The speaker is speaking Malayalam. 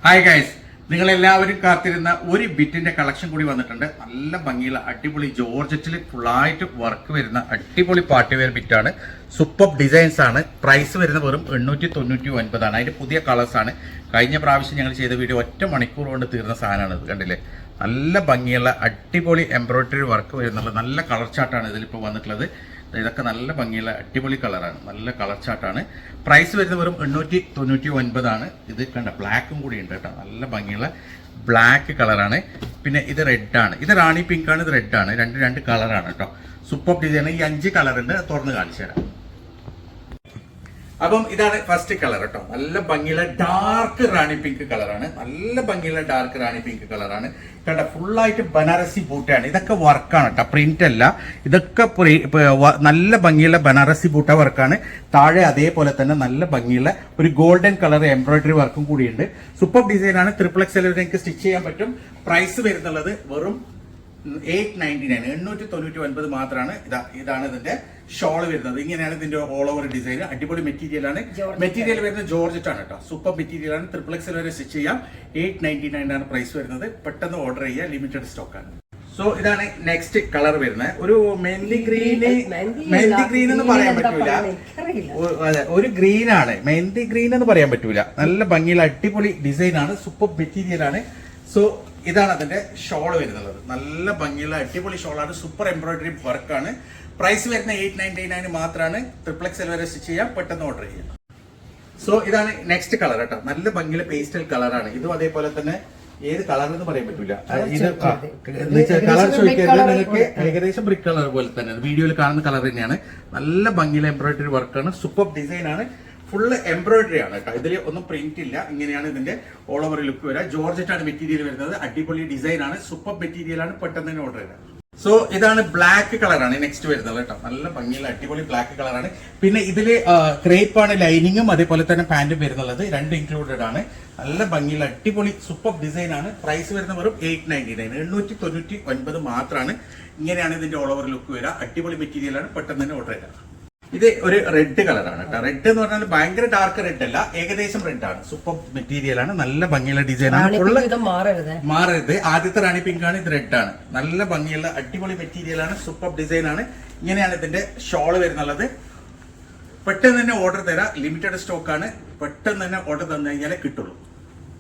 ഹായ് ഗൈസ്, നിങ്ങളെല്ലാവരും കാത്തിരുന്ന ഒരു ബിറ്റിന്റെ കളക്ഷൻ കൂടി വന്നിട്ടുണ്ട്. നല്ല ഭംഗിയുള്ള അടിപൊളി ജോർജറ്റിൽ ഫുള്ളായിട്ട് വർക്ക് വരുന്ന അടിപൊളി പാർട്ടി വെയർ ബിറ്റാണ്. സൂപ്പർ ഡിസൈൻസ് ആണ്. പ്രൈസ് വരുന്ന വെറും 899 ആണ്. അതിന്റെ പുതിയ കളേഴ്സ് ആണ്. കഴിഞ്ഞ പ്രാവശ്യം ഞങ്ങൾ ചെയ്ത വീഡിയോ ഒറ്റ മണിക്കൂർ കൊണ്ട് തീർന്ന സാധനമാണ് ഇത്. കണ്ടില്ലേ, നല്ല ഭംഗിയുള്ള അടിപൊളി എംബ്രോയിഡറി വർക്ക് വരുന്നുള്ള നല്ല കളർ ചാർട്ടാണ് ഇതിലിപ്പോൾ വന്നിട്ടുള്ളത്. ഇതൊക്കെ നല്ല ഭംഗിയുള്ള അടിപൊളി കളറാണ്, നല്ല കളർ ചാർട്ടാണ്. പ്രൈസ് വരുന്നത് വെറും 899 ആണ്. ഇത് കണ്ട ബ്ലാക്കും കൂടി ഉണ്ട് കേട്ടോ, നല്ല ഭംഗിയുള്ള ബ്ലാക്ക് കളറാണ്. പിന്നെ ഇത് റെഡ് ആണ്, ഇത് റാണി പിങ്ക് ആണ്, ഇത് റെഡ് ആണ്. രണ്ട് കളറാണ് കേട്ടോ. Super design. ഈ 5 കളർ ഉണ്ട്, തുറന്ന് കാണിച്ചു തരാം. അപ്പം ഇതാണ് ഫസ്റ്റ് കളർ കേട്ടോ. നല്ല ഭംഗിയുള്ള ഡാർക്ക് റാണി പിങ്ക് കളറാണ്. നല്ല ഭംഗിയുള്ള ഡാർക്ക് റാണി പിങ്ക് കളറാണ്. കണ്ട ഫുള്ളായിട്ട് ബനാറസി ബൂട്ടാണ്. ഇതൊക്കെ വർക്കാണ് കേട്ടോ, പ്രിന്റ് അല്ല. ഇതൊക്കെ നല്ല ഭംഗിയുള്ള ബനാറസി ബൂട്ട വർക്കാണ്. താഴെ അതേപോലെ തന്നെ നല്ല ഭംഗിയുള്ള ഒരു ഗോൾഡൻ കളർ എംബ്രോയിഡറി വർക്കും കൂടിയുണ്ട്. സൂപ്പർ ഡിസൈൻ ആണ്. XXL നിങ്ങൾക്ക് സ്റ്റിച്ച് ചെയ്യാൻ പറ്റും. പ്രൈസ് വരുന്നുള്ളത് വെറും 899 899 മാത്രമാണ്. ഇതാണ് ഇതിന്റെ ഷോള് വരുന്നത്. ഇങ്ങനെയാണ് ഇതിന്റെ ഓൾ ഓവർ ഡിസൈൻ. അടിപൊളി മെറ്റീരിയൽ ആണ്. മെറ്റീരിയൽ വരുന്നത് ജോർജറ്റ് ആണ് കേട്ടോ. സൂപ്പർ മെറ്റീരിയൽ ആണ്. XXL വരെ സ്റ്റിച്ച് ചെയ്യാം. 899 ആണ് പ്രൈസ് വരുന്നത്. പെട്ടെന്ന് ഓർഡർ ചെയ്യുക, ലിമിറ്റഡ് സ്റ്റോക്ക് ആണ്. സോ ഇതാണ് നെക്സ്റ്റ് കളർ വരുന്നത്. ഒരു മെഹന്തി ഗ്രീൻ എന്ന് പറയാൻ പറ്റൂല, ഒരു ഗ്രീൻ ആണ്. മെഹന്തി ഗ്രീൻ എന്ന് പറയാൻ പറ്റൂല. നല്ല ഭംഗിയുള്ള അടിപൊളി ഡിസൈൻ ആണ്. സൂപ്പർ മെറ്റീരിയൽ ആണ്. സോ ഇതാണ് അതിന്റെ ഷോൾ വരുന്നത്. നല്ല ഭംഗിയുള്ള അടിപൊളി ഷോളാണ്. സൂപ്പർ എംബ്രോയിഡറി വർക്കാണ്. പ്രൈസ് വരുന്ന 899 മാത്രമാണ്. XXL വരെ സ്റ്റിച്ച് ചെയ്യാം, പെട്ടെന്ന് ഓർഡർ ചെയ്യാം. സോ ഇതാണ് നെക്സ്റ്റ് കളർ കേട്ടോ. നല്ല ഭംഗിയുള്ള പേസ്റ്റൽ കളറാണ്. ഇതും അതേപോലെ തന്നെ ഏത് കളർ എന്ന് പറയാൻ പറ്റൂല. ഇത് കളർ ചോദിക്കരുത്, നിങ്ങൾക്ക് ഏകദേശം ബ്രിക്ക് കളർ പോലെ തന്നെ വീഡിയോയിൽ കാണുന്ന കളർ തന്നെയാണ്. നല്ല ഭംഗിയുള്ള എംബ്രോയിഡറി വർക്കാണ്. സൂപ്പർ ഡിസൈൻ ആണ്. ഫുള്ള് എംബ്രോയിഡറി ആണ് കേട്ടോ. ഇതിൽ ഒന്നും പ്രിന്റ് ഇല്ല. ഇങ്ങനെയാണ് ഇതിന്റെ ഓൾ ഓവർ ലുക്ക് വരിക. ജോർജറ്റ് ആണ് മെറ്റീരിയൽ വരുന്നത്. അടിപൊളി ഡിസൈൻ ആണ്. സൂപ്പർ മെറ്റീരിയൽ ആണ്. പെട്ടെന്ന് തന്നെ ഓർഡർ ചെയ്താൽ. സോ ഇതാണ് ബ്ലാക്ക് കളറാണ് നെക്സ്റ്റ് വരുന്നത് കേട്ടോ. നല്ല ഭംഗിയുള്ള അടിപൊളി ബ്ലാക്ക് കളറാണ്. പിന്നെ ഇതില് ക്രേപ്പ് ആണ് ലൈനിങ്ങും അതേപോലെ തന്നെ പാന്റും വരുന്നുള്ളത്. രണ്ട് ഇൻക്ലൂഡഡ് ആണ്. നല്ല ഭംഗിയുള്ള അടിപൊളി സൂപ്പർ ഡിസൈൻ ആണ്. പ്രൈസ് വരുന്ന വെറും 899 899 മാത്രമാണ്. ഇങ്ങനെയാണ് ഇതിന്റെ ഓൾ ഓവർ ലുക്ക് വരിക. അടിപൊളി മെറ്റീരിയൽ ആണ്. പെട്ടെന്ന് തന്നെ ഓർഡർ ചെയ്താൽ. ഇത് ഒരു റെഡ് കളറാണ് കേട്ടോ. റെഡ് എന്ന് പറഞ്ഞാൽ ഭയങ്കര ഡാർക്ക് റെഡ് അല്ല, ഏകദേശം റെഡ് ആണ്. സൂപ്പർ മെറ്റീരിയൽ ആണ്. നല്ല ഭംഗിയുള്ള ഡിസൈൻ ആണ്. മാറരുത്. ആദ്യത്തെ റാണി പിങ്ക് ആണ്, ഇത് റെഡ് ആണ്. നല്ല ഭംഗിയുള്ള അടിപൊളി മെറ്റീരിയൽ ആണ്. സൂപ്പർ ഡിസൈൻ ആണ്. ഇങ്ങനെയാണ് ഇതിന്റെ ഷോള് വരുന്നുള്ളത്. പെട്ടെന്ന് തന്നെ ഓർഡർ തരാം, ലിമിറ്റഡ് സ്റ്റോക്ക് ആണ്. പെട്ടെന്ന് തന്നെ ഓർഡർ തന്നു കഴിഞ്ഞാലേ കിട്ടുള്ളൂ.